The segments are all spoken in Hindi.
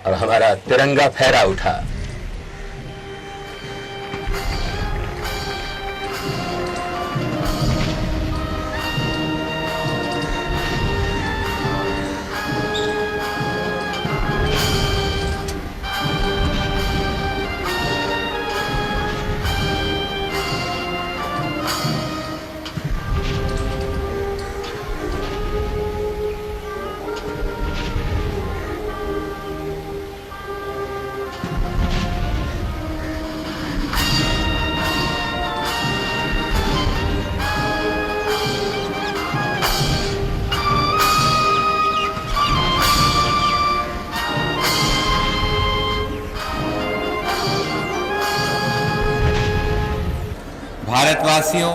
और हमारा तिरंगा फहरा उठा। भारतवासियों,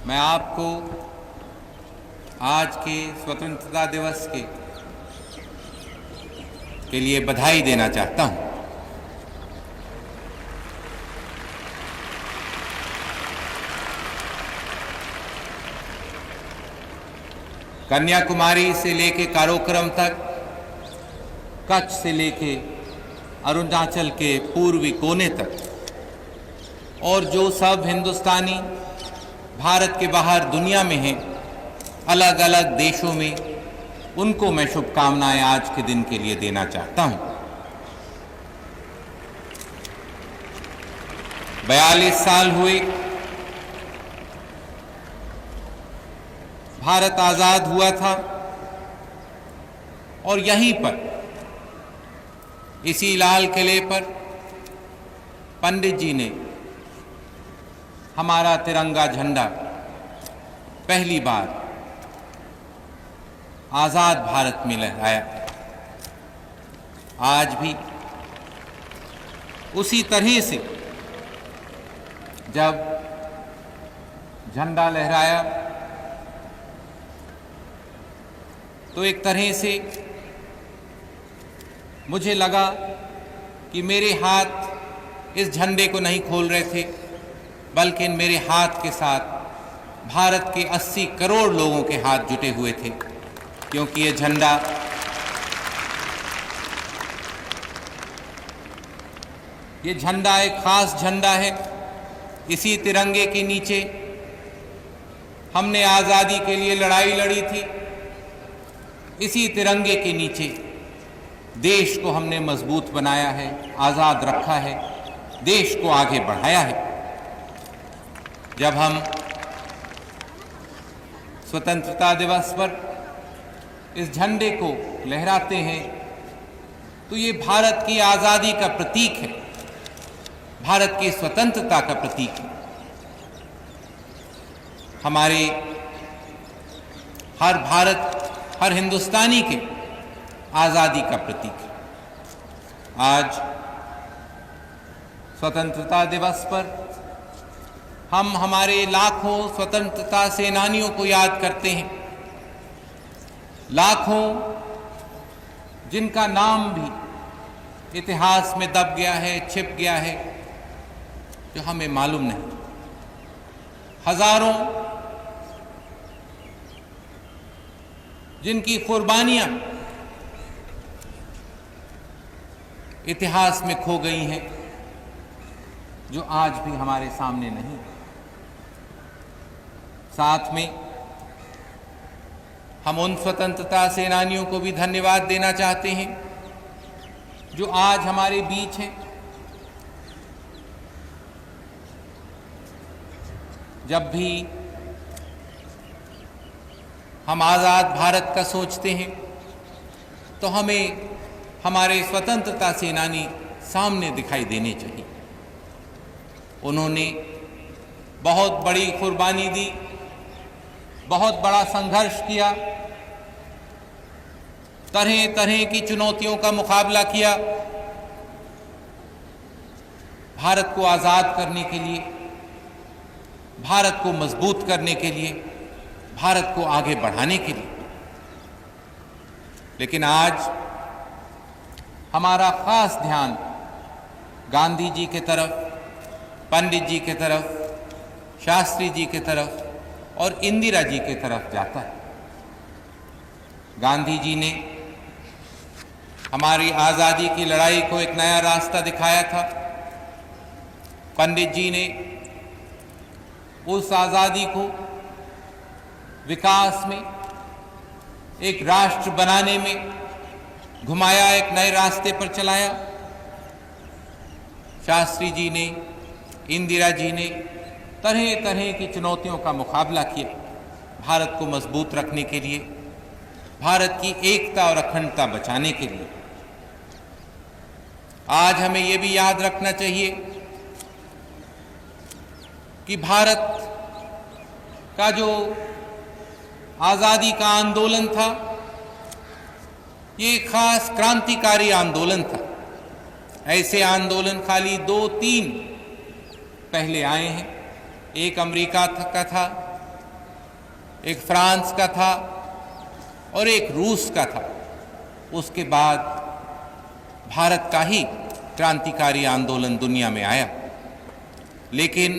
मैं आपको आज के स्वतंत्रता दिवस के लिए बधाई देना चाहता हूं। कन्याकुमारी से लेके काराकोरम तक, कच्छ से लेके अरुणाचल के पूर्वी कोने तक, और जो सब हिंदुस्तानी भारत के बाहर दुनिया में हैं, अलग अलग देशों में, उनको मैं शुभकामनाएं आज के दिन के लिए देना चाहता हूं। 42 साल हुए भारत आजाद हुआ था, और यहीं पर इसी लाल किले पर पंडित जी ने हमारा तिरंगा झंडा पहली बार आजाद भारत में लहराया। आज भी उसी तरह से जब झंडा लहराया तो एक तरह से मुझे लगा कि मेरे हाथ इस झंडे को नहीं खोल रहे थे, बल्कि मेरे हाथ के साथ भारत के 80 करोड़ लोगों के हाथ जुटे हुए थे, क्योंकि ये झंडा एक खास झंडा है। इसी तिरंगे के नीचे हमने आज़ादी के लिए लड़ाई लड़ी थी। इसी तिरंगे के नीचे देश को हमने मजबूत बनाया है, आज़ाद रखा है, देश को आगे बढ़ाया है। जब हम स्वतंत्रता दिवस पर इस झंडे को लहराते हैं तो ये भारत की आज़ादी का प्रतीक है, भारत की स्वतंत्रता का प्रतीक है, हमारे हर हिंदुस्तानी के आज़ादी का प्रतीक है। आज स्वतंत्रता दिवस पर हम हमारे लाखों स्वतंत्रता सेनानियों को याद करते हैं, लाखों जिनका नाम भी इतिहास में दब गया है, छिप गया है, जो हमें मालूम नहीं। हजारों जिनकी कुर्बानियां इतिहास में खो गई हैं, जो आज भी हमारे सामने नहीं। साथ में हम उन स्वतंत्रता सेनानियों को भी धन्यवाद देना चाहते हैं जो आज हमारे बीच हैं। जब भी हम आज़ाद भारत का सोचते हैं तो हमें हमारे स्वतंत्रता सेनानी सामने दिखाई देने चाहिए। उन्होंने बहुत बड़ी कुर्बानी दी, बहुत बड़ा संघर्ष किया, तरह तरह की चुनौतियों का मुकाबला किया, भारत को आज़ाद करने के लिए, भारत को मजबूत करने के लिए, भारत को आगे बढ़ाने के लिए। लेकिन आज हमारा खास ध्यान गांधी जी के तरफ, पंडित जी के तरफ, शास्त्री जी के तरफ और इंदिरा जी के तरफ जाता है। गांधी जी ने हमारी आज़ादी की लड़ाई को एक नया रास्ता दिखाया था। पंडित जी ने उस आज़ादी को विकास में, एक राष्ट्र बनाने में घुमाया, एक नए रास्ते पर चलाया। शास्त्री जी ने, इंदिरा जी ने तरह तरह की चुनौतियों का मुकाबला किया भारत को मजबूत रखने के लिए, भारत की एकता और अखंडता बचाने के लिए। आज हमें यह भी याद रखना चाहिए कि भारत का जो आज़ादी का आंदोलन था, ये खास क्रांतिकारी आंदोलन था। ऐसे आंदोलन खाली 2-3 पहले आए हैं। एक अमेरिका का था, एक फ्रांस का था और एक रूस का था। उसके बाद भारत का ही क्रांतिकारी आंदोलन दुनिया में आया। लेकिन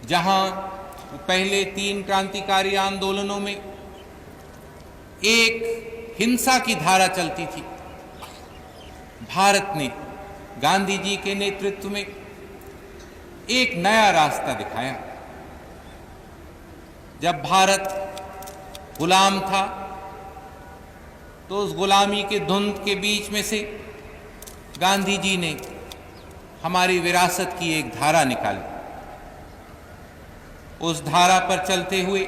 जहां पहले 3 क्रांतिकारी आंदोलनों में एक हिंसा की धारा चलती थी, भारत ने गांधी जी के नेतृत्व में एक नया रास्ता दिखाया। जब भारत गुलाम था तो उस गुलामी के धुंध के बीच में से गांधी जी ने हमारी विरासत की एक धारा निकाली। उस धारा पर चलते हुए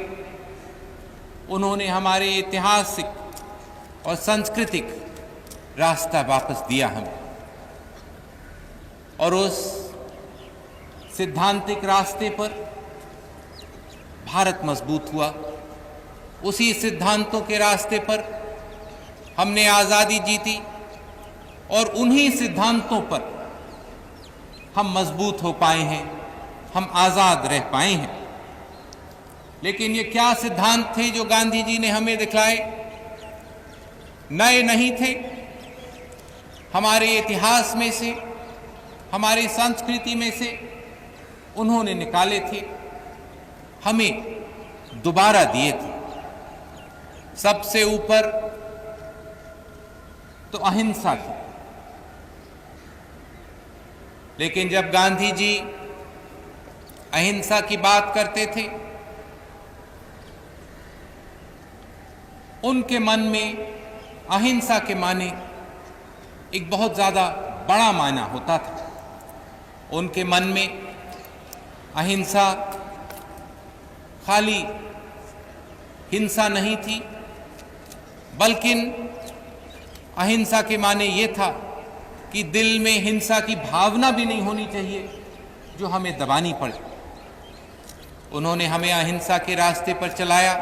उन्होंने हमारे ऐतिहासिक और सांस्कृतिक रास्ता वापस दिया हमें, और उस सिद्धांतिक रास्ते पर भारत मजबूत हुआ। उसी सिद्धांतों के रास्ते पर हमने आज़ादी जीती और उन्हीं सिद्धांतों पर हम मजबूत हो पाए हैं, हम आज़ाद रह पाए हैं। लेकिन ये क्या सिद्धांत थे जो गांधी जी ने हमें दिखलाए? नए नहीं थे, हमारे इतिहास में से, हमारी संस्कृति में से उन्होंने निकाले थे, हमें दोबारा दिए थे। सबसे ऊपर तो अहिंसा थी। लेकिन जब गांधी जी अहिंसा की बात करते थे, उनके मन में अहिंसा के माने एक बहुत ज़्यादा बड़ा मायना होता था। उनके मन में अहिंसा खाली हिंसा नहीं थी, बल्कि अहिंसा के माने ये था कि दिल में हिंसा की भावना भी नहीं होनी चाहिए जो हमें दबानी पड़े। उन्होंने हमें अहिंसा के रास्ते पर चलाया,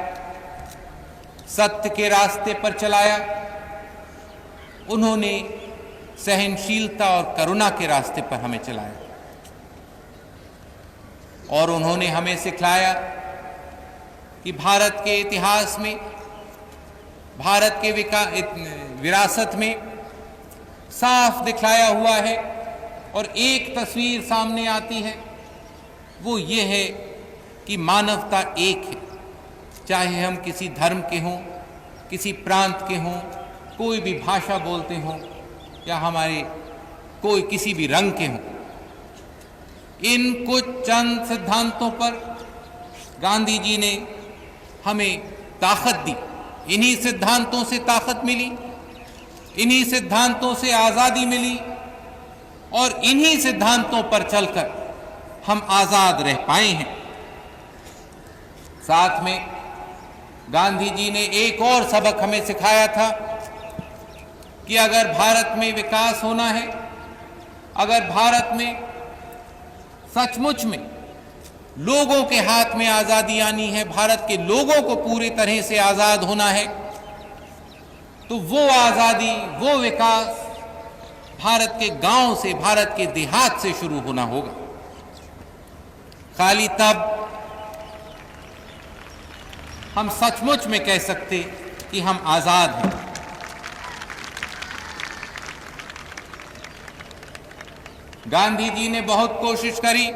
सत्य के रास्ते पर चलाया। उन्होंने सहनशीलता और करुणा के रास्ते पर हमें चलाया, और उन्होंने हमें सिखाया कि भारत के इतिहास में, भारत के विरासत में साफ दिखलाया हुआ है और एक तस्वीर सामने आती है, वो ये है कि मानवता एक है। चाहे हम किसी धर्म के हों, किसी प्रांत के हों, कोई भी भाषा बोलते हों, या हमारे कोई किसी भी रंग के हों, इन कुछ चंद सिद्धांतों पर गांधी जी ने हमें ताकत दी। इन्हीं सिद्धांतों से ताकत मिली, इन्हीं सिद्धांतों से आज़ादी मिली, और इन्हीं सिद्धांतों पर चलकर हम आज़ाद रह पाए हैं। साथ में गांधी जी ने एक और सबक हमें सिखाया था कि अगर भारत में विकास होना है, अगर भारत में सचमुच में लोगों के हाथ में आज़ादी आनी है, भारत के लोगों को पूरी तरह से आज़ाद होना है, तो वो आज़ादी, वो विकास भारत के गांव से, भारत के देहात से शुरू होना होगा। खाली तब हम सचमुच में कह सकते कि हम आज़ाद हैं। गांधी जी ने बहुत कोशिश करी,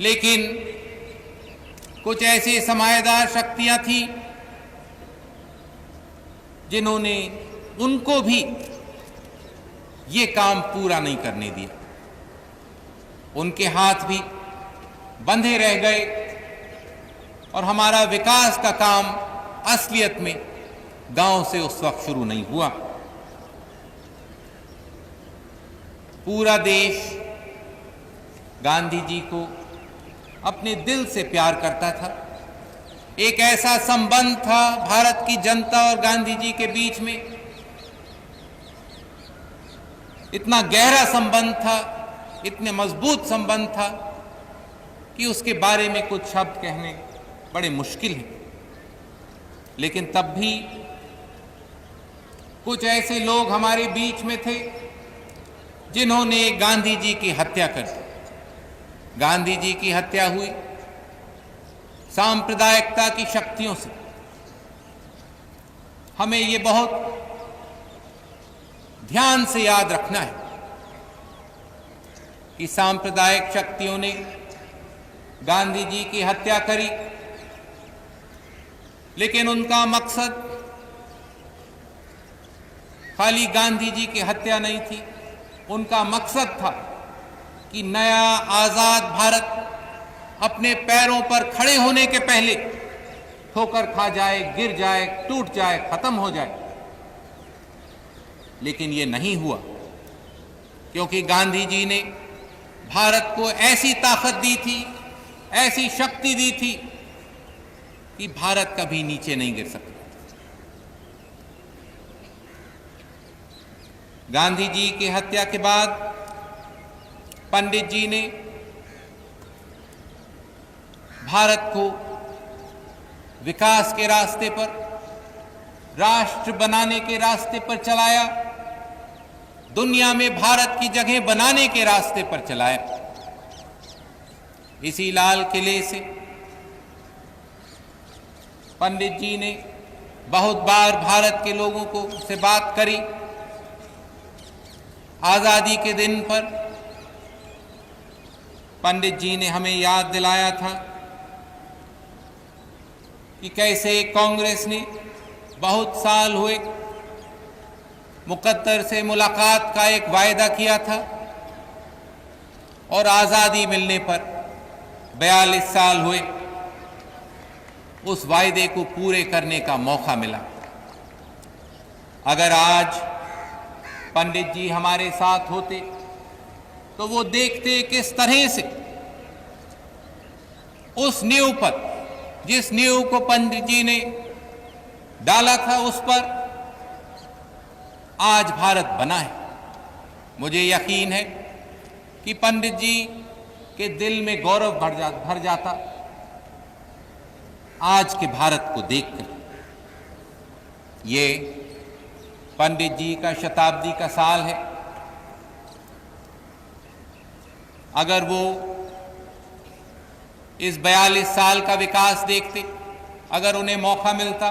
लेकिन कुछ ऐसी समायदार शक्तियां थी जिन्होंने उनको भी ये काम पूरा नहीं करने दिया। उनके हाथ भी बंधे रह गए और हमारा विकास का काम असलियत में गांव से उस वक्त शुरू नहीं हुआ। पूरा देश गांधी जी को अपने दिल से प्यार करता था। एक ऐसा संबंध था भारत की जनता और गांधी जी के बीच में, इतना गहरा संबंध था, इतने मजबूत संबंध था कि उसके बारे में कुछ शब्द कहने बड़े मुश्किल हैं। लेकिन तब भी कुछ ऐसे लोग हमारे बीच में थे जिन्होंने गांधी जी की हत्या कर दी। गांधी जी की हत्या हुई सांप्रदायिकता की शक्तियों से। हमें ये बहुत ध्यान से याद रखना है कि सांप्रदायिक शक्तियों ने गांधी जी की हत्या करी, लेकिन उनका मकसद खाली गांधी जी की हत्या नहीं थी। उनका मकसद था कि नया आजाद भारत अपने पैरों पर खड़े होने के पहले ठोकर खा जाए, गिर जाए, टूट जाए, खत्म हो जाए। लेकिन ये नहीं हुआ, क्योंकि गांधी जी ने भारत को ऐसी ताकत दी थी, ऐसी शक्ति दी थी कि भारत कभी नीचे नहीं गिर सकता। गांधी जी की हत्या के बाद पंडित जी ने भारत को विकास के रास्ते पर, राष्ट्र बनाने के रास्ते पर चलाया, दुनिया में भारत की जगह बनाने के रास्ते पर चलाया। इसी लाल किले से पंडित जी ने बहुत बार भारत के लोगों को से बात करी। आजादी के दिन पर पंडित जी ने हमें याद दिलाया था कि कैसे कांग्रेस ने बहुत साल हुए मुकद्दर से मुलाकात का एक वायदा किया था और आजादी मिलने पर 42 साल हुए उस वायदे को पूरे करने का मौका मिला। अगर आज पंडित जी हमारे साथ होते तो वो देखते किस तरह से उस नींव पर, जिस नींव को पंडित जी ने डाला था, उस पर आज भारत बना है। मुझे यकीन है कि पंडित जी के दिल में गौरव भर जाता आज के भारत को देखकर। ये पंडित जी का शताब्दी का साल है। अगर वो इस 42 साल का विकास देखते, अगर उन्हें मौका मिलता,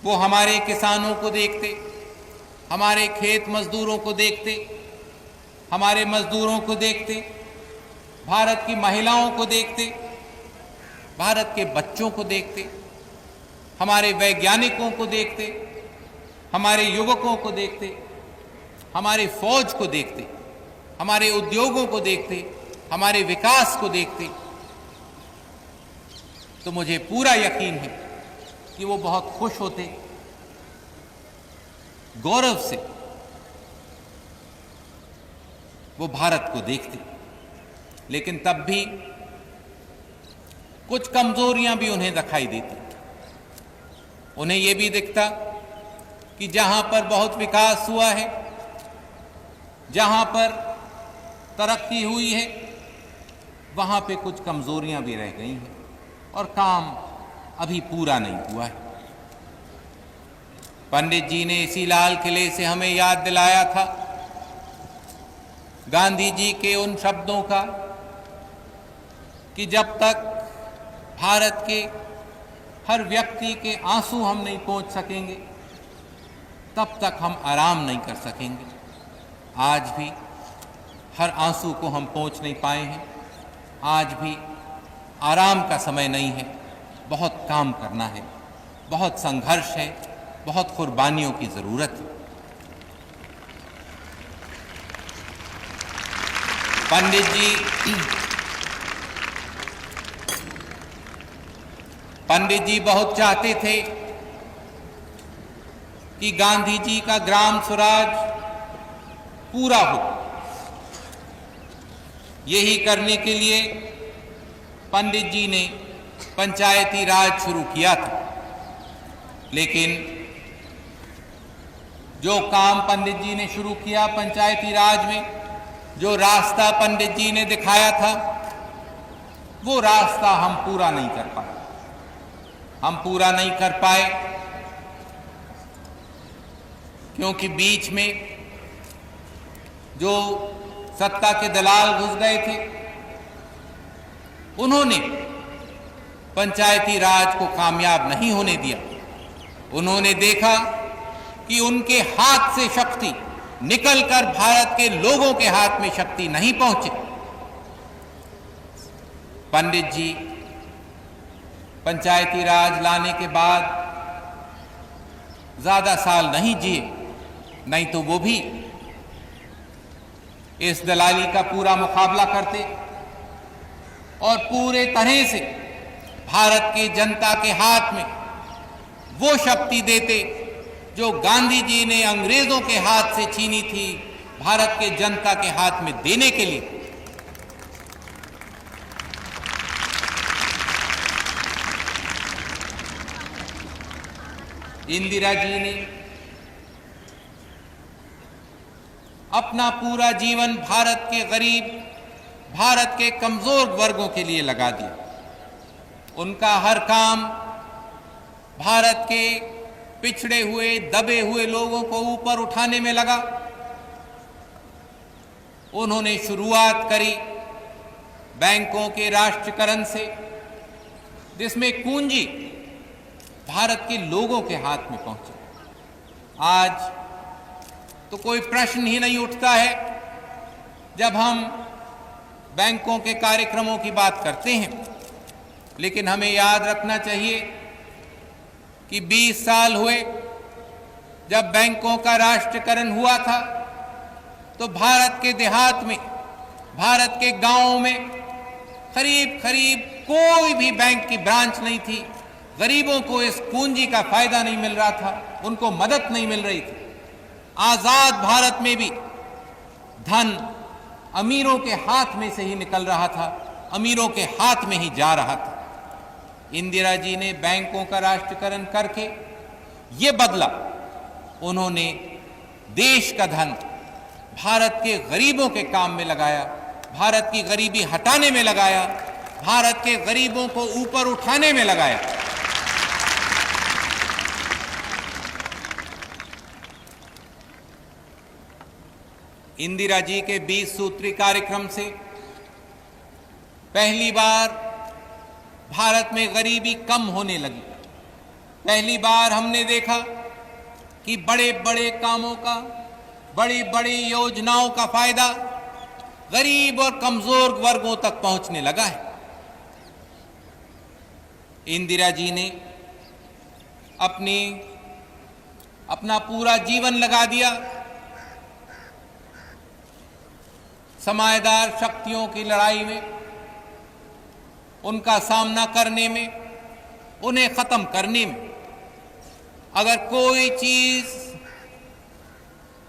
वो हमारे किसानों को देखते, हमारे खेत मजदूरों को देखते, हमारे मजदूरों को देखते, भारत की महिलाओं को देखते, भारत के बच्चों को देखते, हमारे वैज्ञानिकों को देखते, हमारे युवकों को देखते, हमारे फौज को देखते, हमारे उद्योगों को देखते, हमारे विकास को देखते, तो मुझे पूरा यकीन है कि वो बहुत खुश होते, गौरव से वो भारत को देखते। लेकिन तब भी कुछ कमजोरियां भी उन्हें दिखाई देती। उन्हें यह भी दिखता कि जहां पर बहुत विकास हुआ है, जहां पर तरक्की हुई है, वहां पे कुछ कमजोरियां भी रह गई हैं और काम अभी पूरा नहीं हुआ है। पंडित जी ने इसी लाल किले से हमें याद दिलाया था गांधी जी के उन शब्दों का कि जब तक भारत के हर व्यक्ति के आंसू हम नहीं पहुंच सकेंगे, तब तक हम आराम नहीं कर सकेंगे। आज भी हर आंसू को हम पहुंच नहीं पाए हैं। आज भी आराम का समय नहीं है। बहुत काम करना है, बहुत संघर्ष है, बहुत कुर्बानियों की जरूरत है। पंडित जी बहुत चाहते थे कि गांधी जी का ग्राम स्वराज पूरा हो। यही करने के लिए पंडित जी ने पंचायती राज शुरू किया था, लेकिन जो काम पंडित जी ने शुरू किया पंचायती राज में, जो रास्ता पंडित जी ने दिखाया था, वो रास्ता हम पूरा नहीं कर पाए। क्योंकि बीच में जो सत्ता के दलाल घुस गए थे, उन्होंने पंचायती राज को कामयाब नहीं होने दिया। उन्होंने देखा कि उनके हाथ से शक्ति निकलकर भारत के लोगों के हाथ में शक्ति नहीं पहुंचे। पंडित जी पंचायती राज लाने के बाद ज्यादा साल नहीं जिए, नहीं तो वो भी इस दलाली का पूरा मुकाबला करते और पूरे तरह से भारत की जनता के हाथ में वो शक्ति देते जो गांधी जी ने अंग्रेजों के हाथ से छीनी थी, भारत के जनता के हाथ में देने के लिए। इंदिरा जी ने अपना पूरा जीवन भारत के गरीब, भारत के कमजोर वर्गों के लिए लगा दिया। उनका हर काम भारत के पिछड़े हुए, दबे हुए लोगों को ऊपर उठाने में लगा। उन्होंने शुरुआत करी बैंकों के राष्ट्रीयकरण से, जिसमें पूंजी भारत के लोगों के हाथ में पहुंची। आज तो कोई प्रश्न ही नहीं उठता है जब हम बैंकों के कार्यक्रमों की बात करते हैं, लेकिन हमें याद रखना चाहिए कि 20 साल हुए जब बैंकों का राष्ट्रीयकरण हुआ था, तो भारत के देहात में, भारत के गांवों में करीब करीब कोई भी बैंक की ब्रांच नहीं थी। गरीबों को इस पूंजी का फायदा नहीं मिल रहा था, उनको मदद नहीं मिल रही थी। आजाद भारत में भी धन अमीरों के हाथ में से ही निकल रहा था, अमीरों के हाथ में ही जा रहा था। इंदिरा जी ने बैंकों का राष्ट्रीयकरण करके ये बदला। उन्होंने देश का धन भारत के गरीबों के काम में लगाया, भारत की गरीबी हटाने में लगाया, भारत के गरीबों को ऊपर उठाने में लगाया। इंदिरा जी के 20 सूत्री कार्यक्रम से पहली बार भारत में गरीबी कम होने लगी। पहली बार हमने देखा कि बड़े बड़े कामों का, बड़ी बड़ी योजनाओं का फायदा गरीब और कमजोर वर्गों तक पहुंचने लगा है। इंदिरा जी ने अपना पूरा जीवन लगा दिया समाजदार शक्तियों की लड़ाई में, उनका सामना करने में, उन्हें खत्म करने में। अगर कोई चीज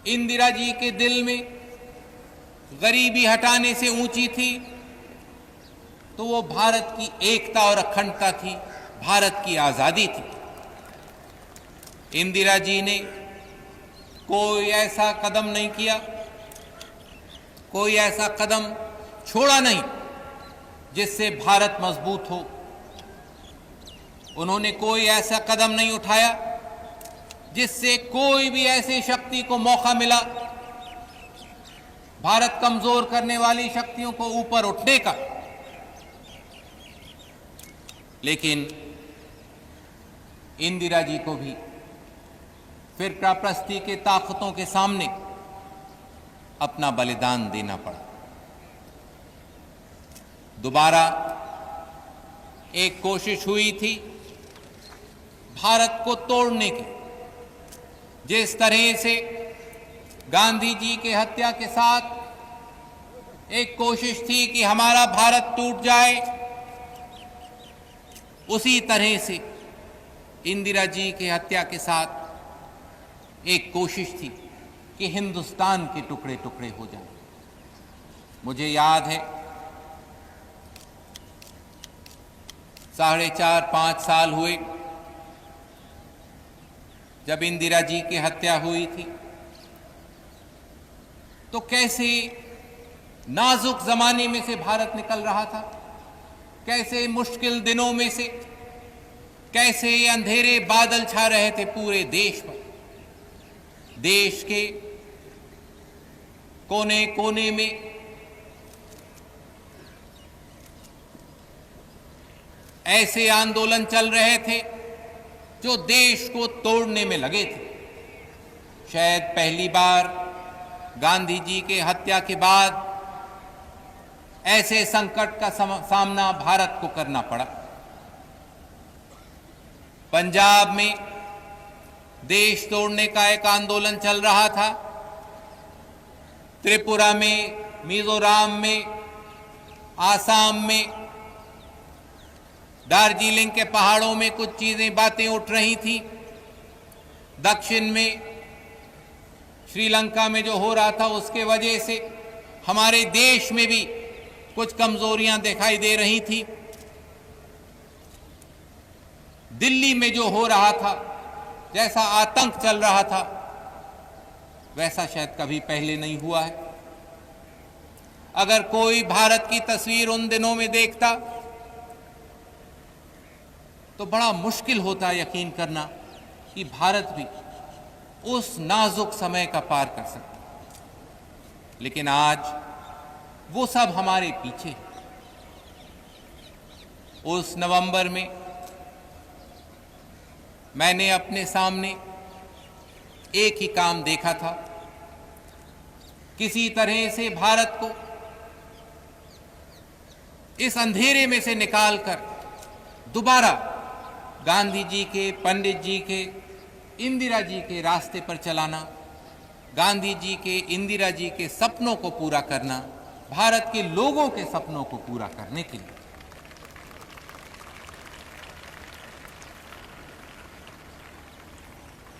इंदिरा जी के दिल में गरीबी हटाने से ऊंची थी, तो वो भारत की एकता और अखंडता थी, भारत की आजादी थी। इंदिरा जी ने कोई ऐसा कदम नहीं किया, कोई ऐसा कदम छोड़ा नहीं जिससे भारत मजबूत हो। उन्होंने कोई ऐसा कदम नहीं उठाया जिससे कोई भी ऐसी शक्ति को मौका मिला भारत कमजोर करने वाली शक्तियों को ऊपर उठने का। लेकिन इंदिरा जी को भी फिरकाप्रस्ती के ताकतों के सामने अपना बलिदान देना पड़ा। दोबारा एक कोशिश हुई थी भारत को तोड़ने की, जिस तरह से गांधी जी के हत्या के साथ एक कोशिश थी कि हमारा भारत टूट जाए, उसी तरह से इंदिरा जी की हत्या के साथ एक कोशिश थी कि हिंदुस्तान के टुकड़े टुकड़े हो जाए। मुझे याद है 4.5 साल हुए जब इंदिरा जी की हत्या हुई थी, तो कैसे नाजुक जमाने में से भारत निकल रहा था, कैसे मुश्किल दिनों में से, कैसे ये अंधेरे बादल छा रहे थे पूरे देश पर। देश के कोने कोने में ऐसे आंदोलन चल रहे थे जो देश को तोड़ने में लगे थे। शायद पहली बार गांधी जी के हत्या के बाद ऐसे संकट का सामना भारत को करना पड़ा। पंजाब में देश तोड़ने का एक आंदोलन चल रहा था, त्रिपुरा में, मिजोरम में, आसाम में, दार्जिलिंग के पहाड़ों में कुछ चीजें बातें उठ रही थी, दक्षिण में श्रीलंका में जो हो रहा था उसके वजह से हमारे देश में भी कुछ कमजोरियां दिखाई दे रही थी। दिल्ली में जो हो रहा था, जैसा आतंक चल रहा था, वैसा शायद कभी पहले नहीं हुआ है। अगर कोई भारत की तस्वीर उन दिनों में देखता तो बड़ा मुश्किल होता यकीन करना कि भारत भी उस नाजुक समय का पार कर सकता। लेकिन आज वो सब हमारे पीछे। उस नवंबर में मैंने अपने सामने एक ही काम देखा था, किसी तरह से भारत को इस अंधेरे में से निकालकर दोबारा गांधी जी के, पंडित जी के, इंदिरा जी के रास्ते पर चलाना, गांधी जी के, इंदिरा जी के सपनों को पूरा करना, भारत के लोगों के सपनों को पूरा करने के लिए।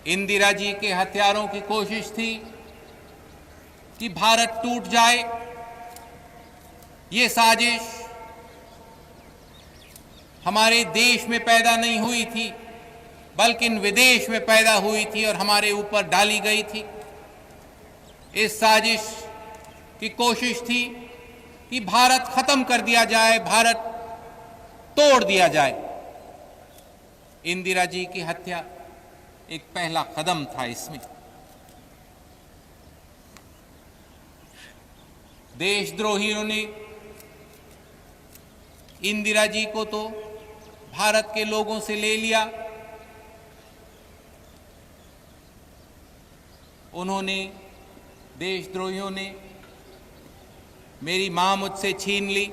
इंदिरा जी के हत्यारों की कोशिश थी कि भारत टूट जाए। ये साजिश हमारे देश में पैदा नहीं हुई थी, बल्कि विदेश में पैदा हुई थी और हमारे ऊपर डाली गई थी। इस साजिश की कोशिश थी कि भारत खत्म कर दिया जाए, भारत तोड़ दिया जाए। इंदिरा जी की हत्या एक पहला कदम था इसमें। देशद्रोहियों ने इंदिरा जी को तो भारत के लोगों से ले लिया, उन्होंने, देशद्रोहियों ने मेरी मां मुझसे छीन ली।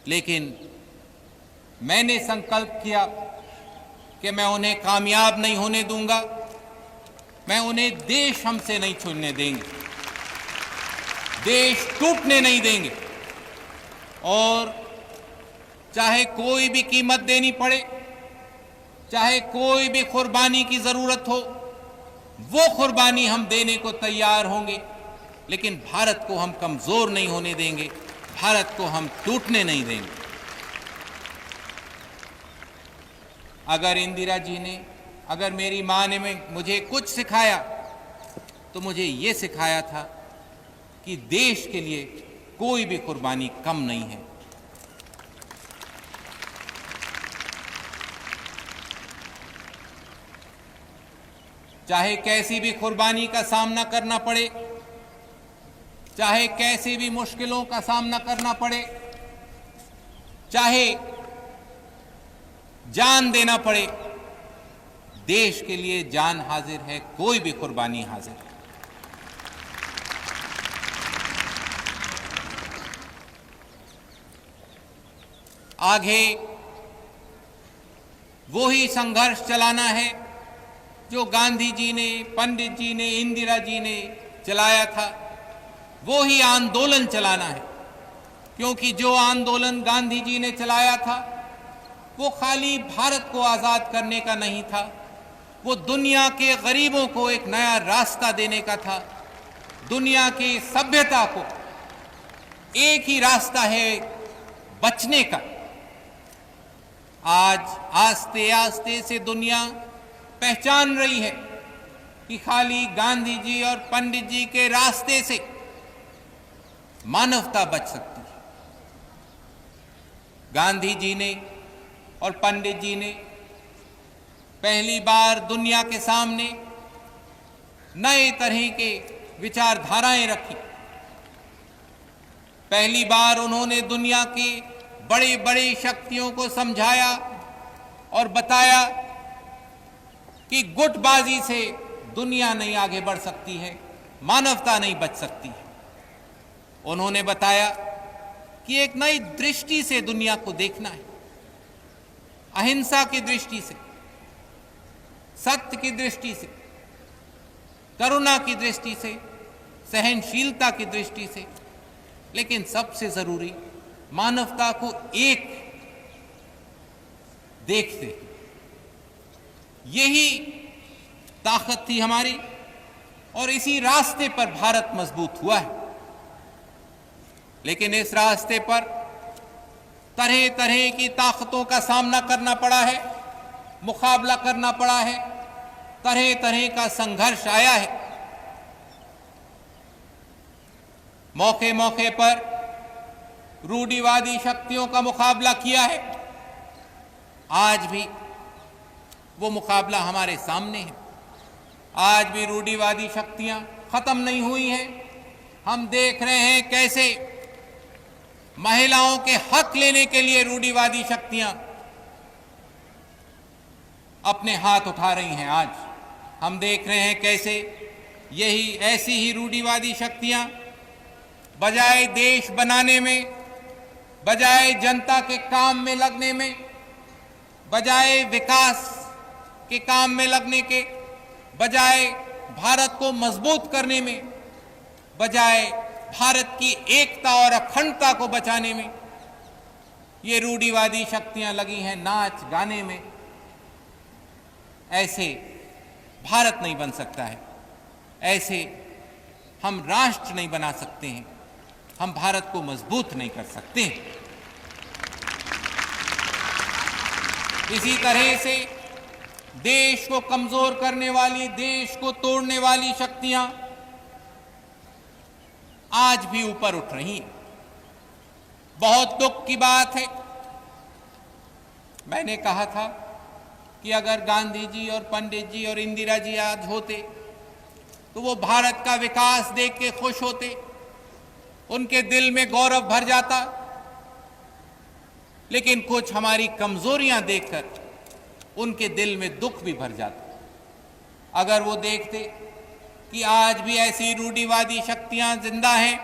लेकिन मैंने संकल्प किया कि मैं उन्हें कामयाब नहीं होने दूंगा, मैं उन्हें देश हमसे नहीं छूटने देंगे, देश टूटने नहीं देंगे, और चाहे कोई भी कीमत देनी पड़े, चाहे कोई भी कुर्बानी की जरूरत हो, वो कुर्बानी हम देने को तैयार होंगे। लेकिन भारत को हम कमजोर नहीं होने देंगे, भारत को हम टूटने नहीं देंगे। अगर इंदिरा जी ने, अगर मेरी मां ने मुझे कुछ सिखाया तो मुझे ये सिखाया था कि देश के लिए कोई भी कुर्बानी कम नहीं है। चाहे कैसी भी कुर्बानी का सामना करना पड़े, चाहे कैसी भी मुश्किलों का सामना करना पड़े, चाहे जान देना पड़े, देश के लिए जान हाजिर है, कोई भी कुर्बानी हाजिर है। आगे वो ही संघर्ष चलाना है जो गांधी जी ने, पंडित जी ने, इंदिरा जी ने चलाया था, वो ही आंदोलन चलाना है। क्योंकि जो आंदोलन गांधी जी ने चलाया था वो खाली भारत को आज़ाद करने का नहीं था, वो दुनिया के गरीबों को एक नया रास्ता देने का था। दुनिया की सभ्यता को एक ही रास्ता है बचने का। आज आस्ते आस्ते से दुनिया पहचान रही है कि खाली गांधी जी और पंडित जी के रास्ते से मानवता बच सकती है। गांधी जी ने और पंडित जी ने पहली बार दुनिया के सामने नए तरह के विचारधाराएं रखी। पहली बार उन्होंने दुनिया की बड़ी बड़ी शक्तियों को समझाया और बताया कि गुटबाजी से दुनिया नहीं आगे बढ़ सकती है, मानवता नहीं बच सकती है। उन्होंने बताया कि एक नई दृष्टि से दुनिया को देखना है, अहिंसा की दृष्टि से, सत्य की दृष्टि से, करुणा की दृष्टि से, सहनशीलता की दृष्टि से, लेकिन सबसे जरूरी मानवता को एक देखते। यही ताकत थी हमारी और इसी रास्ते पर भारत मजबूत हुआ है। लेकिन इस रास्ते पर तरह तरह की ताकतों का सामना करना पड़ा है, मुकाबला करना पड़ा है, तरह तरह का संघर्ष आया है। मौके मौके पर रूढ़िवादी शक्तियों का मुकाबला किया है। आज भी वो मुकाबला हमारे सामने है। आज भी रूढ़िवादी शक्तियां खत्म नहीं हुई हैं। हम देख रहे हैं कैसे महिलाओं के हक लेने के लिए रूढ़िवादी शक्तियां अपने हाथ उठा रही हैं। आज हम देख रहे हैं कैसे यही ऐसी ही रूढ़िवादी शक्तियां बजाय देश बनाने में, बजाय जनता के काम में लगने में, बजाय विकास के काम में लगने के, बजाय भारत को मजबूत करने में, बजाय भारत की एकता और अखंडता को बचाने में, ये रूढ़िवादी शक्तियां लगी हैं नाच गाने में। ऐसे भारत नहीं बन सकता है, ऐसे हम राष्ट्र नहीं बना सकते हैं, हम भारत को मजबूत नहीं कर सकते हैं। इसी तरह से देश को कमजोर करने वाली, देश को तोड़ने वाली शक्तियां आज भी ऊपर उठ रही हैं। बहुत दुख की बात है। मैंने कहा था कि अगर गांधी जी और पंडित जी और इंदिरा जी आज होते तो वो भारत का विकास देख के खुश होते, उनके दिल में गौरव भर जाता। लेकिन कुछ हमारी कमजोरियां देखकर उनके दिल में दुख भी भर जाता। अगर वो देखते कि आज भी ऐसी रूढ़िवादी शक्तियां जिंदा हैं,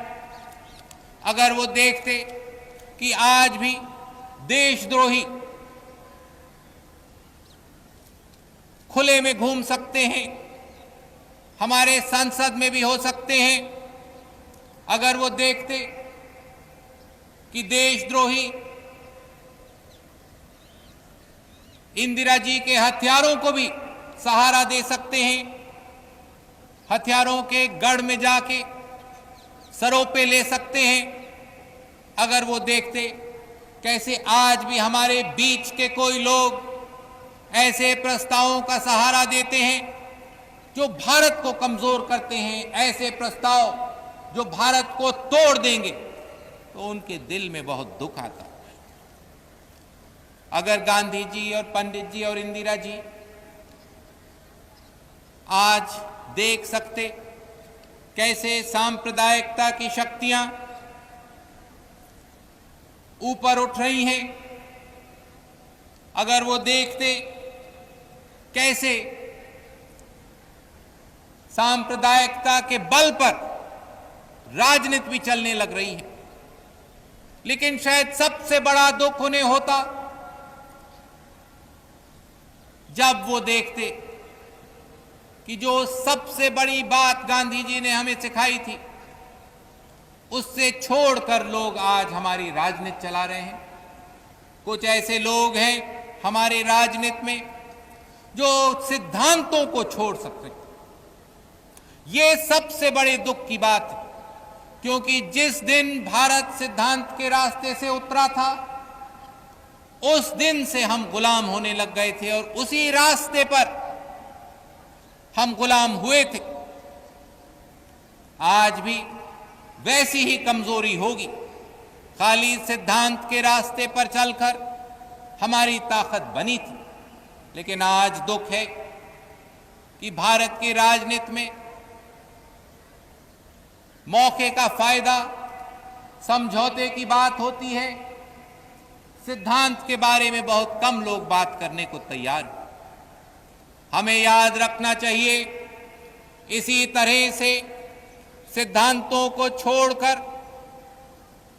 अगर वो देखते कि आज भी देशद्रोही खुले में घूम सकते हैं, हमारे संसद में भी हो सकते हैं, अगर वो देखते कि देशद्रोही इंदिरा जी के हथियारों को भी सहारा दे सकते हैं, हथियारों के गढ़ में जाके सरोपे ले सकते हैं, अगर वो देखते कैसे आज भी हमारे बीच के कोई लोग ऐसे प्रस्तावों का सहारा देते हैं जो भारत को कमजोर करते हैं, ऐसे प्रस्ताव जो भारत को तोड़ देंगे, तो उनके दिल में बहुत दुख आता है। अगर गांधी जी और पंडित जी और इंदिरा जी आज देख सकते कैसे सांप्रदायिकता की शक्तियां ऊपर उठ रही हैं, अगर वो देखते कैसे सांप्रदायिकता के बल पर राजनीति भी चलने लग रही है, लेकिन शायद सबसे बड़ा दुख उन्हें होता जब वो देखते कि जो सबसे बड़ी बात गांधी जी ने हमें सिखाई थी, उससे छोड़कर लोग आज हमारी राजनीति चला रहे हैं। कुछ ऐसे लोग हैं हमारे राजनीति में जो सिद्धांतों को छोड़ सकते हैं। ये सबसे बड़े दुख की बात है, क्योंकि जिस दिन भारत सिद्धांत के रास्ते से उतरा था, उस दिन से हम गुलाम होने लग गए थे और उसी रास्ते पर हम गुलाम हुए थे। आज भी वैसी ही कमजोरी होगी। खाली सिद्धांत के रास्ते पर चलकर हमारी ताकत बनी थी, लेकिन आज दुख है कि भारत की राजनीति में मौके का फायदा, समझौते की बात होती है। सिद्धांत के बारे में बहुत कम लोग बात करने को तैयार हैं। हमें याद रखना चाहिए, इसी तरह से सिद्धांतों को छोड़कर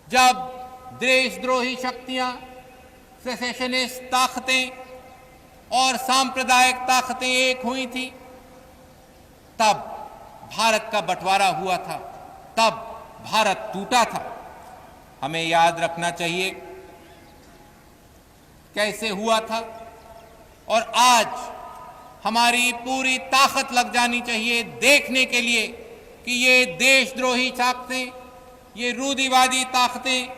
जब देशद्रोही शक्तियां, सेसेशनिस्ट ताकतें और सांप्रदायिक ताकतें एक हुई थी, तब भारत का बंटवारा हुआ था, तब भारत टूटा था। हमें याद रखना चाहिए कैसे हुआ था, और आज हमारी पूरी ताकत लग जानी चाहिए देखने के लिए कि ये देशद्रोही ताकतें, ये रूढ़िवादी ताकतें,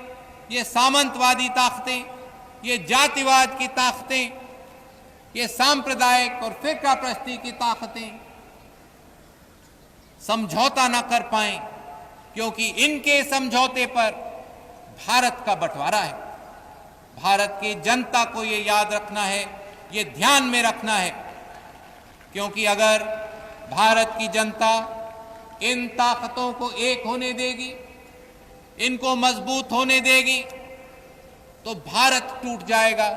ये सामंतवादी ताकतें, ये जातिवाद की ताकतें, ये सांप्रदायिक और फिरकाप्रस्ती की ताकतें समझौता न कर पाएं, क्योंकि इनके समझौते पर भारत का बंटवारा है। भारत की जनता को ये याद रखना है, ये ध्यान में रखना है, क्योंकि अगर भारत की जनता इन ताकतों को एक होने देगी, इनको मजबूत होने देगी, तो भारत टूट जाएगा,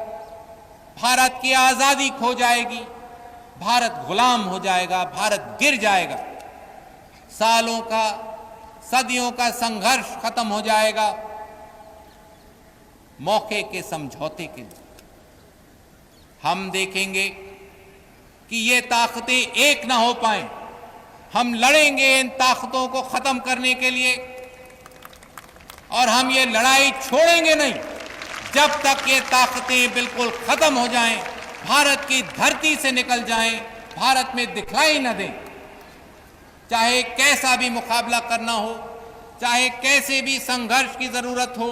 भारत की आजादी खो जाएगी, भारत गुलाम हो जाएगा, भारत गिर जाएगा, सालों का, सदियों का संघर्ष खत्म हो जाएगा मौके के समझौते के लिए। हम देखेंगे कि ये ताकतें एक ना हो पाए। हम लड़ेंगे इन ताकतों को खत्म करने के लिए, और हम ये लड़ाई छोड़ेंगे नहीं जब तक ये ताकतें बिल्कुल खत्म हो जाएं, भारत की धरती से निकल जाएं, भारत में दिखलाई न दें। चाहे कैसा भी मुकाबला करना हो, चाहे कैसे भी संघर्ष की जरूरत हो,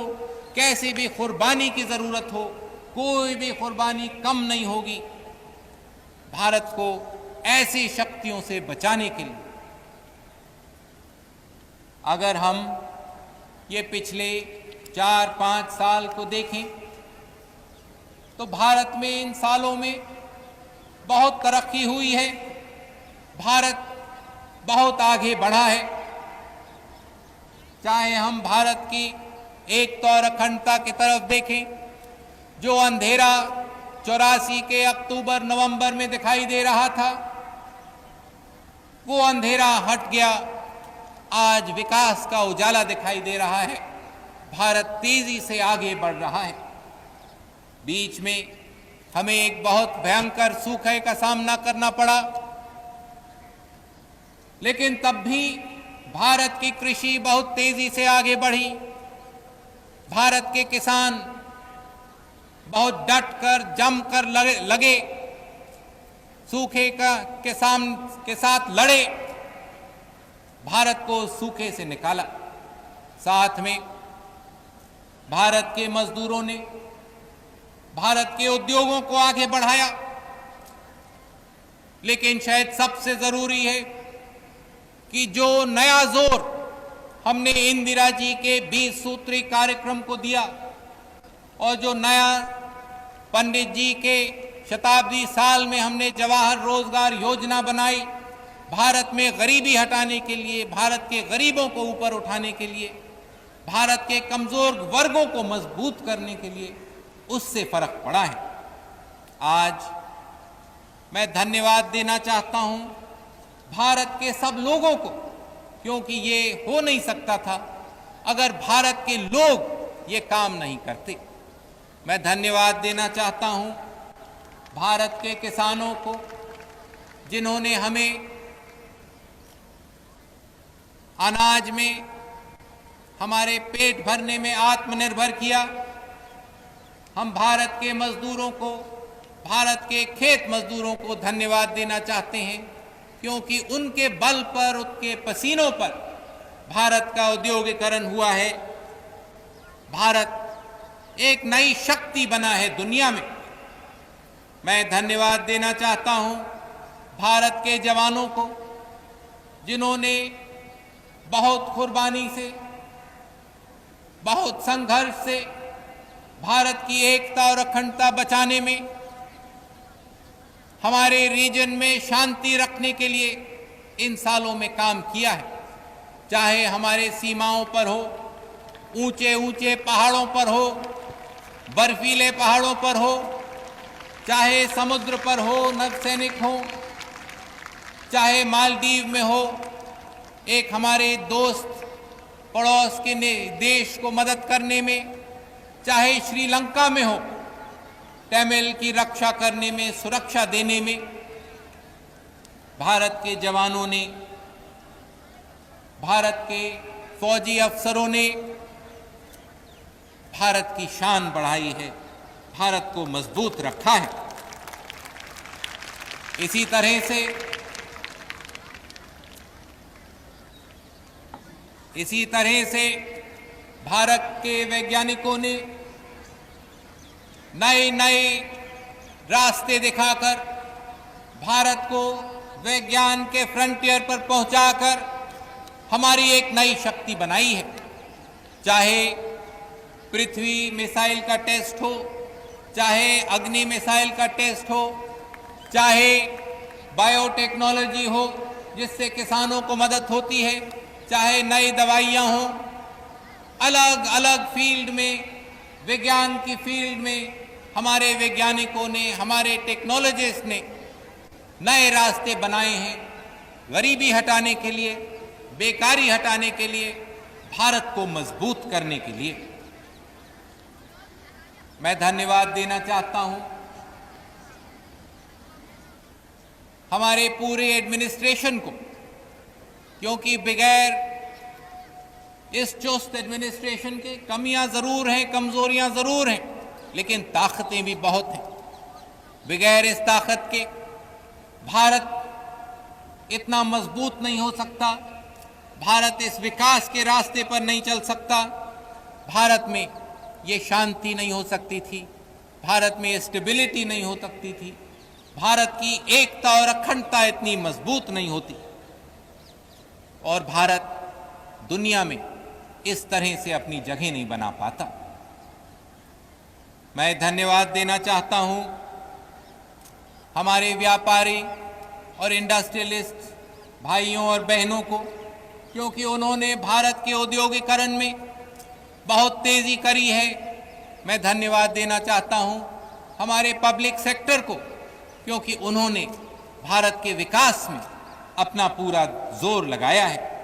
कैसी भी कुर्बानी की जरूरत हो, कोई भी कुर्बानी कम नहीं होगी भारत को ऐसी शक्तियों से बचाने के लिए। अगर हम ये पिछले 4-5 साल को देखें तो भारत में इन सालों में बहुत तरक्की हुई है, भारत बहुत आगे बढ़ा है। चाहे हम भारत की एकता और अखंडता की तरफ देखें, जो अंधेरा 84 के अक्टूबर नवंबर में दिखाई दे रहा था, वो अंधेरा हट गया, आज विकास का उजाला दिखाई दे रहा है, भारत तेजी से आगे बढ़ रहा है। बीच में हमें एक बहुत भयंकर सूखे का सामना करना पड़ा, लेकिन तब भी भारत की कृषि बहुत तेजी से आगे बढ़ी, भारत के किसान बहुत डटकर जमकर लगे, सूखे के साथ लड़े, भारत को सूखे से निकाला। साथ में भारत के मजदूरों ने भारत के उद्योगों को आगे बढ़ाया। लेकिन शायद सबसे जरूरी है कि जो नया जोर हमने इंदिरा जी के 20 सूत्री कार्यक्रम को दिया और जो नया पंडित जी के शताब्दी साल में हमने जवाहर रोजगार योजना बनाई, भारत में गरीबी हटाने के लिए, भारत के गरीबों को ऊपर उठाने के लिए, भारत के कमजोर वर्गों को मजबूत करने के लिए, उससे फर्क पड़ा है। आज मैं धन्यवाद देना चाहता हूं भारत के सब लोगों को, क्योंकि ये हो नहीं सकता था अगर भारत के लोग ये काम नहीं करते। मैं धन्यवाद देना चाहता हूं भारत के किसानों को, जिन्होंने हमें अनाज में हमारे पेट भरने में आत्मनिर्भर किया। हम भारत के मजदूरों को, भारत के खेत मजदूरों को धन्यवाद देना चाहते हैं, क्योंकि उनके बल पर, उनके पसीनों पर भारत का औद्योगिकरण हुआ है। भारत एक नई शक्ति बना है दुनिया में। मैं धन्यवाद देना चाहता हूं भारत के जवानों को, जिन्होंने बहुत कुर्बानी से, बहुत संघर्ष से भारत की एकता और अखंडता बचाने में, हमारे रीजन में शांति रखने के लिए इन सालों में काम किया है। चाहे हमारे सीमाओं पर हो, ऊंचे ऊंचे पहाड़ों पर हो, बर्फीले पहाड़ों पर हो, चाहे समुद्र पर हो, नौसैनिक हो, चाहे मालदीव में हो, एक हमारे दोस्त पड़ोस के देश को मदद करने में, चाहे श्रीलंका में हो, तमिल की रक्षा करने में, सुरक्षा देने में, भारत के जवानों ने, भारत के फौजी अफसरों ने भारत की शान बढ़ाई है, भारत को मजबूत रखा है। इसी तरह से भारत के वैज्ञानिकों ने नए नए रास्ते दिखाकर भारत को विज्ञान के फ्रंटियर पर पहुंचाकर हमारी एक नई शक्ति बनाई है। चाहे पृथ्वी मिसाइल का टेस्ट हो, चाहे अग्नि मिसाइल का टेस्ट हो, चाहे बायोटेक्नोलॉजी हो जिससे किसानों को मदद होती है, चाहे नई दवाइयां हो, अलग अलग फील्ड में, विज्ञान की फील्ड में हमारे वैज्ञानिकों ने, हमारे टेक्नोलॉजिस्ट ने नए रास्ते बनाए हैं। गरीबी हटाने के लिए, बेकारी हटाने के लिए, भारत को मजबूत करने के लिए। मैं धन्यवाद देना चाहता हूं हमारे पूरे एडमिनिस्ट्रेशन को, क्योंकि बगैर इस चुस्त एडमिनिस्ट्रेशन के कमियां जरूर हैं, कमजोरियां जरूर हैं, लेकिन ताकतें भी बहुत हैं। बगैर इस ताकत के भारत इतना मजबूत नहीं हो सकता, भारत इस विकास के रास्ते पर नहीं चल सकता, भारत में ये शांति नहीं हो सकती थी, भारत में स्टेबिलिटी नहीं हो सकती थी, भारत की एकता और अखंडता इतनी मजबूत नहीं होती, और भारत दुनिया में इस तरह से अपनी जगह नहीं बना पाता। मैं धन्यवाद देना चाहता हूं हमारे व्यापारी और इंडस्ट्रियलिस्ट भाइयों और बहनों को, क्योंकि उन्होंने भारत के औद्योगिकरण में बहुत तेजी करी है। मैं धन्यवाद देना चाहता हूं हमारे पब्लिक सेक्टर को, क्योंकि उन्होंने भारत के विकास में अपना पूरा जोर लगाया है।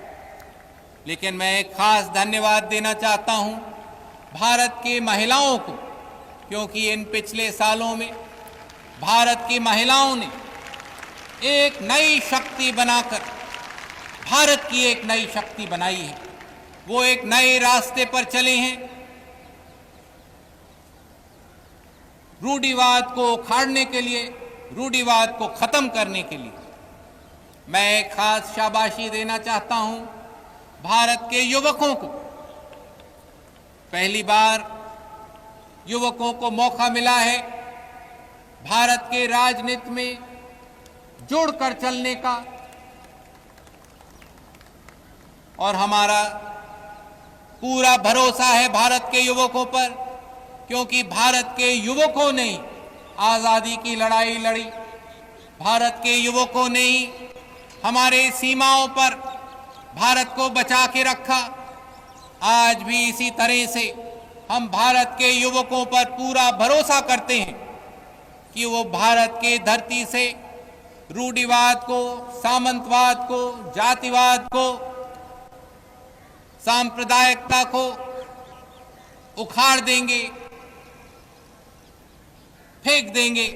लेकिन मैं एक खास धन्यवाद देना चाहता हूं भारत की महिलाओं को, क्योंकि इन पिछले सालों में भारत की महिलाओं ने एक नई शक्ति बनाकर भारत की एक नई शक्ति बनाई है। वो एक नए रास्ते पर चले हैं। रूढ़िवाद को उखाड़ने के लिए, रूढ़िवाद को खत्म करने के लिए मैं एक खास शाबाशी देना चाहता हूं भारत के युवकों को। पहली बार युवकों को मौका मिला है भारत के राजनीति में जुड़कर चलने का, और हमारा पूरा भरोसा है भारत के युवकों पर, क्योंकि भारत के युवकों ने ही आजादी की लड़ाई लड़ी, भारत के युवकों ने ही हमारे सीमाओं पर भारत को बचा के रखा। आज भी इसी तरह से हम भारत के युवकों पर पूरा भरोसा करते हैं कि वो भारत के धरती से रूढ़िवाद को, सामंतवाद को, जातिवाद को, सांप्रदायिकता को उखाड़ देंगे, फेंक देंगे,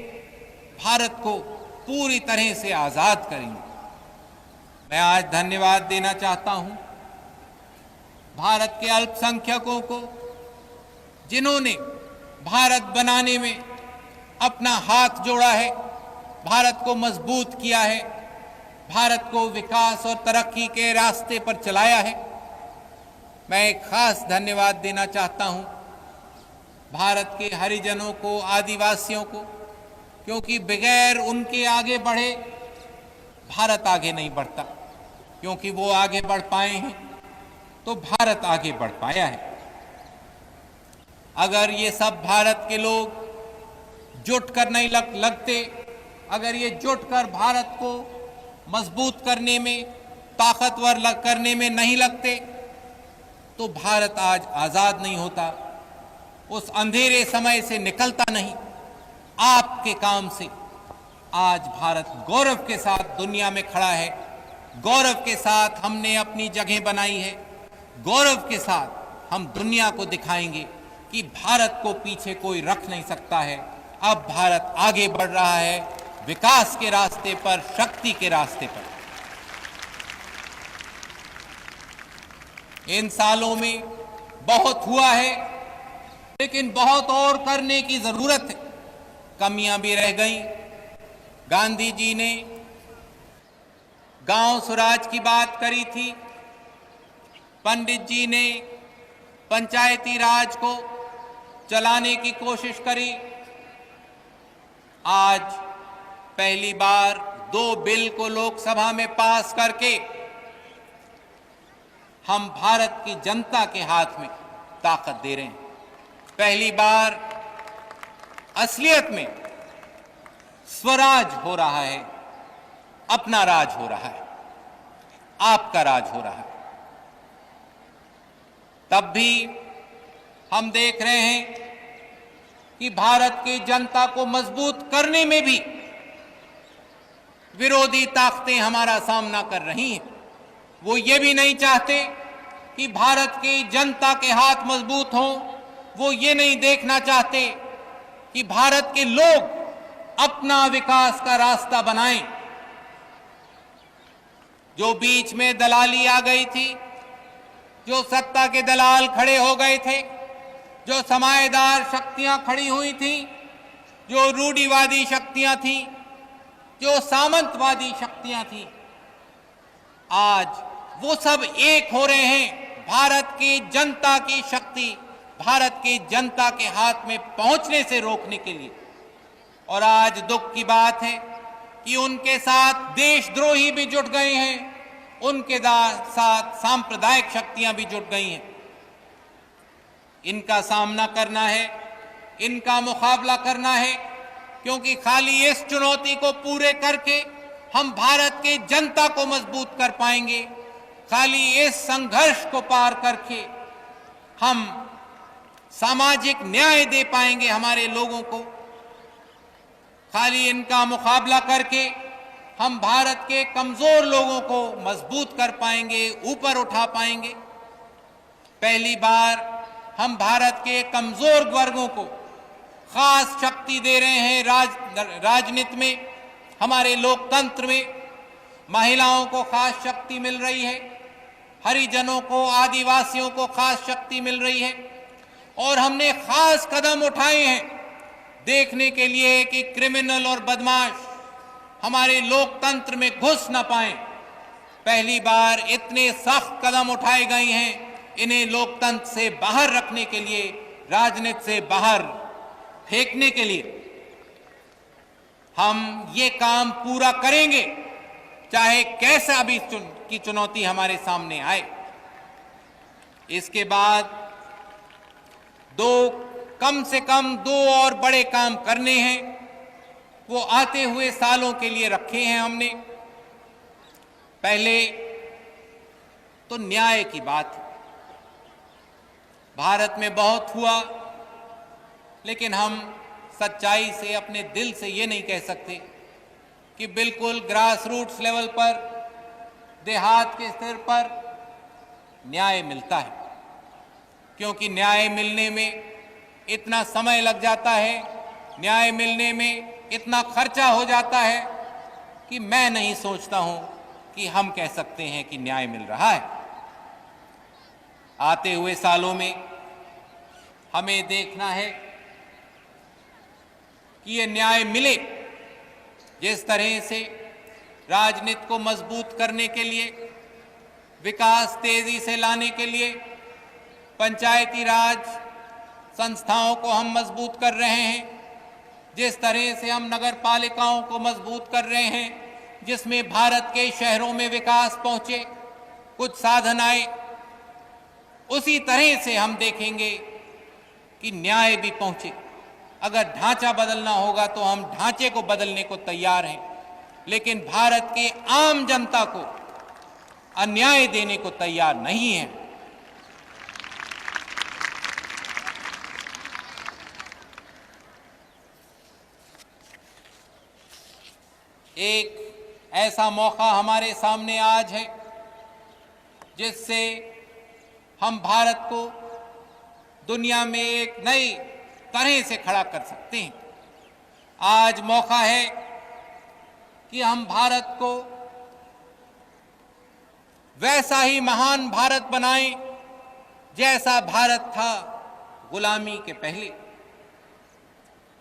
भारत को पूरी तरह से आजाद करेंगे। मैं आज धन्यवाद देना चाहता हूं भारत के अल्पसंख्यकों को, जिन्होंने भारत बनाने में अपना हाथ जोड़ा है, भारत को मजबूत किया है, भारत को विकास और तरक्की के रास्ते पर चलाया है। मैं एक खास धन्यवाद देना चाहता हूं भारत के हरिजनों को, आदिवासियों को, क्योंकि बगैर उनके आगे बढ़े भारत आगे नहीं बढ़ता। क्योंकि वो आगे बढ़ पाए हैं तो भारत आगे बढ़ पाया है। अगर ये सब भारत के लोग जुट कर नहीं लगते, अगर ये जुट कर भारत को मजबूत करने में, ताकतवर करने में नहीं लगते, तो भारत आज आजाद नहीं होता, उस अंधेरे समय से निकलता नहीं। आपके काम से आज भारत गौरव के साथ दुनिया में खड़ा है, गौरव के साथ हमने अपनी जगह बनाई है, गौरव के साथ हम दुनिया को दिखाएंगे कि भारत को पीछे कोई रख नहीं सकता है। अब भारत आगे बढ़ रहा है, विकास के रास्ते पर, शक्ति के रास्ते पर। इन सालों में बहुत हुआ है, लेकिन बहुत और करने की जरूरत है। कमियां भी रह गईं। गांधी जी ने गांव स्वराज की बात करी थी, पंडित जी ने पंचायती राज को चलाने की कोशिश करी। आज पहली बार 2 बिल को लोकसभा में पास करके हम भारत की जनता के हाथ में ताकत दे रहे हैं। पहली बार असलियत में स्वराज हो रहा है, अपना राज हो रहा है, आपका राज हो रहा है। तब भी हम देख रहे हैं कि भारत की जनता को मजबूत करने में भी विरोधी ताकतें हमारा सामना कर रही हैं। वो ये भी नहीं चाहते कि भारत की जनता के हाथ मजबूत हों, वो ये नहीं देखना चाहते कि भारत के लोग अपना विकास का रास्ता बनाएं। जो बीच में दलाली आ गई थी, जो सत्ता के दलाल खड़े हो गए थे, जो समायदार शक्तियां खड़ी हुई थी, जो रूढ़िवादी शक्तियां थी, जो सामंतवादी शक्तियां थी, आज वो सब एक हो रहे हैं भारत की जनता की शक्ति, भारत की जनता के हाथ में पहुंचने से रोकने के लिए। और आज दुख की बात है कि उनके साथ देशद्रोही भी जुट गए हैं, उनके साथ सांप्रदायिक शक्तियां भी जुट गई हैं। इनका सामना करना है, इनका मुकाबला करना है, क्योंकि खाली इस चुनौती को पूरे करके हम भारत की जनता को मजबूत कर पाएंगे। खाली इस संघर्ष को पार करके हम सामाजिक न्याय दे पाएंगे हमारे लोगों को। खाली इनका मुकाबला करके हम भारत के कमजोर लोगों को मजबूत कर पाएंगे, ऊपर उठा पाएंगे। पहली बार हम भारत के कमजोर वर्गों को खास शक्ति दे रहे हैं। राजनीति में, हमारे लोकतंत्र में महिलाओं को खास शक्ति मिल रही है, हरिजनों को, आदिवासियों को खास शक्ति मिल रही है। और हमने खास कदम उठाए हैं देखने के लिए कि क्रिमिनल और बदमाश हमारे लोकतंत्र में घुस न पाए। पहली बार इतने सख्त कदम उठाए गए हैं इन्हें लोकतंत्र से बाहर रखने के लिए, राजनीति से बाहर फेंकने के लिए। हम ये काम पूरा करेंगे, चाहे कैसा भी की चुनौती हमारे सामने आए। इसके बाद कम से कम 2 और बड़े काम करने हैं, वो आते हुए सालों के लिए रखे हैं हमने। पहले तो न्याय की बात है। भारत में बहुत हुआ, लेकिन हम सच्चाई से, अपने दिल से ये नहीं कह सकते कि बिल्कुल ग्रास रूट्स लेवल पर, देहात के स्तर पर न्याय मिलता है। क्योंकि न्याय मिलने में इतना समय लग जाता है, न्याय मिलने में इतना खर्चा हो जाता है कि मैं नहीं सोचता हूं कि हम कह सकते हैं कि न्याय मिल रहा है। आते हुए सालों में हमें देखना है कि ये न्याय मिले। जिस तरह से राजनीति को मजबूत करने के लिए, विकास तेजी से लाने के लिए पंचायती राज संस्थाओं को हम मजबूत कर रहे हैं, जिस तरह से हम नगर पालिकाओं को मजबूत कर रहे हैं, जिसमें भारत के शहरों में विकास पहुंचे, कुछ साधन आए, उसी तरह से हम देखेंगे कि न्याय भी पहुंचे। अगर ढांचा बदलना होगा तो हम ढांचे को बदलने को तैयार हैं, लेकिन भारत की आम जनता को अन्याय देने को तैयार नहीं है। एक ऐसा मौका हमारे सामने आज है जिससे हम भारत को दुनिया में एक नई तरह से खड़ा कर सकते हैं। आज मौका है कि हम भारत को वैसा ही महान भारत बनाएं जैसा भारत था गुलामी के पहले।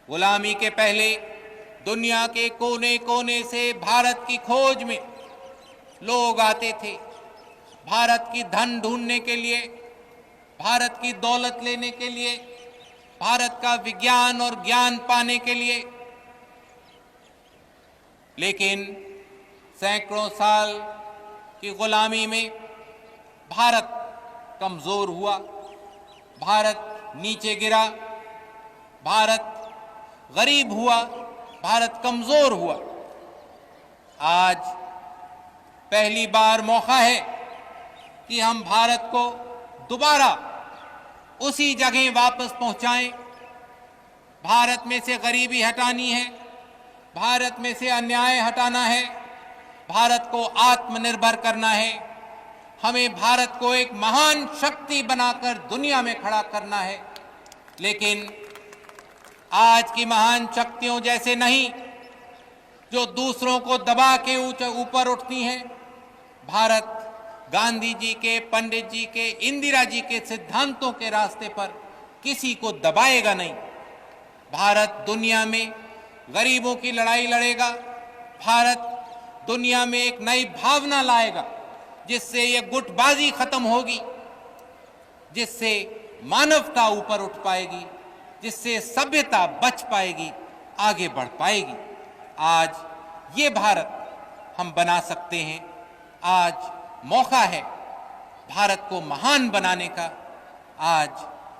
गुलामी के पहले दुनिया के कोने कोने से भारत की खोज में लोग आते थे, भारत की धन ढूंढने के लिए, भारत की दौलत लेने के लिए, भारत का विज्ञान और ज्ञान पाने के लिए। लेकिन सैकड़ों साल की गुलामी में भारत कमजोर हुआ, भारत नीचे गिरा, भारत गरीब हुआ, भारत कमजोर हुआ। आज पहली बार मौका है कि हम भारत को दोबारा उसी जगह वापस पहुंचाएं। भारत में से गरीबी हटानी है, भारत में से अन्याय हटाना है, भारत को आत्मनिर्भर करना है। हमें भारत को एक महान शक्ति बनाकर दुनिया में खड़ा करना है। लेकिन आज की महान शक्तियों जैसे नहीं, जो दूसरों को दबा के ऊपर उठती हैं। भारत गांधी जी के, पंडित जी के, इंदिरा जी के सिद्धांतों के रास्ते पर किसी को दबाएगा नहीं। भारत दुनिया में गरीबों की लड़ाई लड़ेगा। भारत दुनिया में एक नई भावना लाएगा जिससे ये गुटबाजी खत्म होगी, जिससे मानवता ऊपर उठ पाएगी, जिससे सभ्यता बच पाएगी, आगे बढ़ पाएगी। आज ये भारत हम बना सकते हैं। आज मौका है भारत को महान बनाने का। आज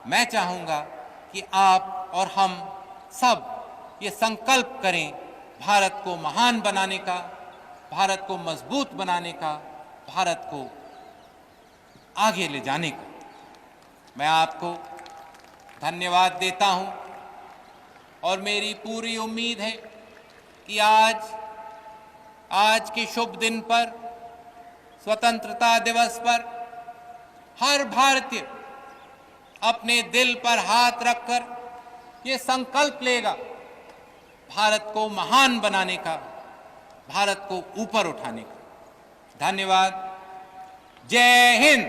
मैं चाहूंगा कि आप और हम सब ये संकल्प करें भारत को महान बनाने का, भारत को मजबूत बनाने का, भारत को आगे ले जाने का। मैं आपको धन्यवाद देता हूं और मेरी पूरी उम्मीद है कि आज के शुभ दिन पर, स्वतंत्रता दिवस पर, हर भारतीय अपने दिल पर हाथ रखकर ये संकल्प लेगा भारत को महान बनाने का, भारत को ऊपर उठाने का। धन्यवाद। जय हिंद।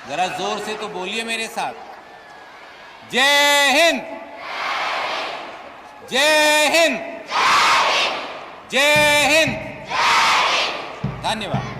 जरा जोर से तो बोलिए मेरे साथ। जय हिंद, जय हिंद, जय हिंद। धन्यवाद।